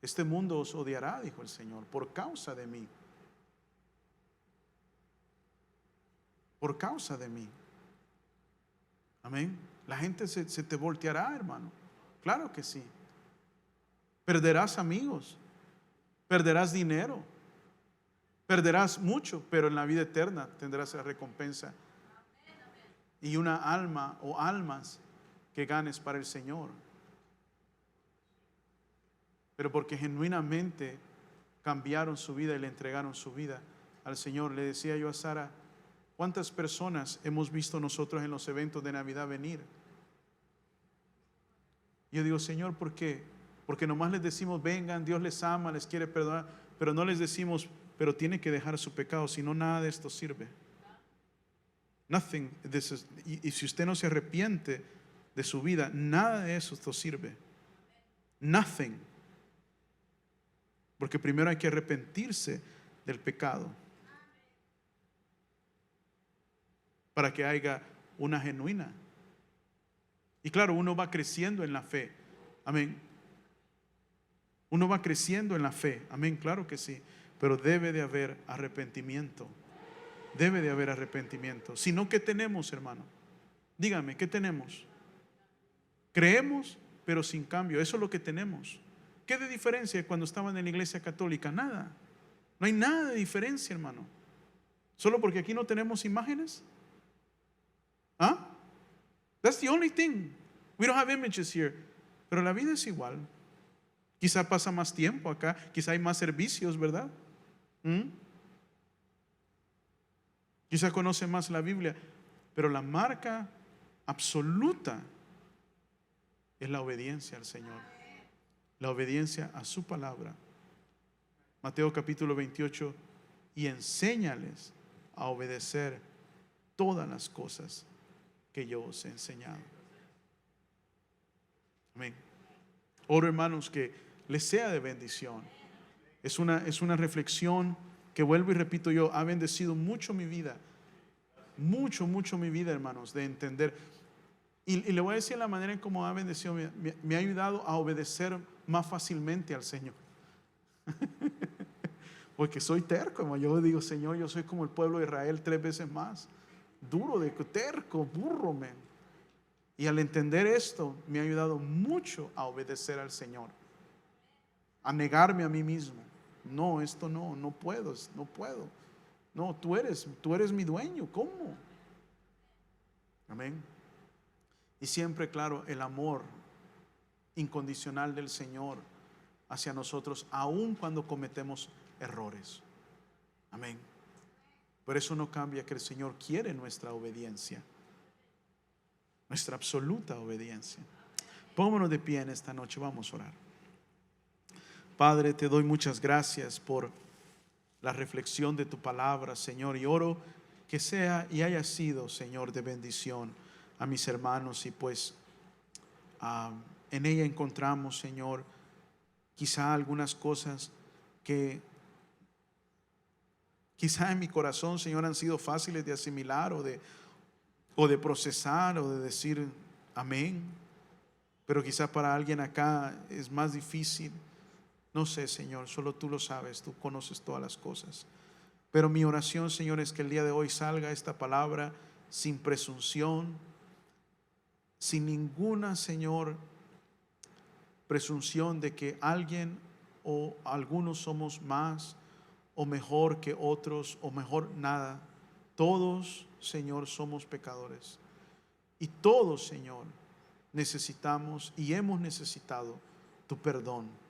Este mundo os odiará, dijo el Señor, por causa de mí. Por causa de mí. Amén. La gente se te volteará, hermano. Claro que sí. Perderás amigos. Perderás dinero. Perderás mucho, pero en la vida eterna tendrás la recompensa. Y una alma o almas que ganes para el Señor. Pero porque genuinamente cambiaron su vida y le entregaron su vida al Señor. Le decía yo a Sara, ¿cuántas personas hemos visto nosotros en los eventos de Navidad venir? Yo digo, Señor, ¿por qué? Porque nomás les decimos, vengan, Dios les ama, les quiere perdonar, pero no les decimos, pero tiene que dejar su pecado, si no nada de esto sirve. Nothing, y si usted no se arrepiente de su vida, nada de eso esto sirve. Nothing. Porque primero hay que arrepentirse del pecado para que haya una genuina. Y claro, uno va creciendo en la fe. Amén. Uno va creciendo en la fe. Amén, claro que sí. Pero debe de haber arrepentimiento. Debe de haber arrepentimiento. Si no, ¿qué tenemos, hermano? Dígame, ¿qué tenemos? Creemos, pero sin cambio. Eso es lo que tenemos. ¿Qué de diferencia cuando estaban en la iglesia católica? Nada. No hay nada de diferencia, hermano. Solo porque aquí no tenemos imágenes. ¿Ah? That's the only thing. We don't have images here. Pero la vida es igual. Quizá pasa más tiempo acá. Quizá hay más servicios, ¿verdad? Quizá conoce más la Biblia. Pero la marca absoluta es la obediencia al Señor. La obediencia a su palabra. Mateo capítulo 28. Y enséñales a obedecer todas las cosas que yo os he enseñado. Amén. Oro, hermanos, que les sea de bendición. Es una reflexión que, vuelvo y repito yo, ha bendecido mucho mi vida. Mucho mi vida, hermanos, de entender. Y le voy a decir la manera en cómo ha bendecido, me ha ayudado a obedecer más fácilmente al Señor. Porque soy terco, hermano. Yo digo, Señor, yo soy como el pueblo de Israel 3 veces más. Duro, de terco, burro, man. Y al entender esto, me ha ayudado mucho a obedecer al Señor. A negarme a mí mismo. No, esto no puedo. No, tú eres mi dueño. ¿Cómo? Amén. Y siempre, claro, el amor incondicional del Señor hacia nosotros, aun cuando cometemos errores. Amén. Por eso no cambia que el Señor quiere nuestra obediencia, nuestra absoluta obediencia. Pónganos de pie en esta noche, vamos a orar. Padre, te doy muchas gracias por la reflexión de tu palabra, Señor, y oro que sea y haya sido, Señor, de bendición a mis hermanos. Y pues en ella encontramos, Señor, quizá algunas cosas que quizá en mi corazón, Señor, han sido fáciles de asimilar o de procesar o de decir amén. Pero quizá para alguien acá es más difícil. No sé, Señor, solo tú lo sabes, tú conoces todas las cosas. Pero mi oración, Señor, es que el día de hoy salga esta palabra sin presunción, sin ninguna, Señor, presunción de que alguien o algunos somos más o mejor que otros o mejor nada. Todos, Señor, somos pecadores. Y todos, Señor, necesitamos y hemos necesitado tu perdón.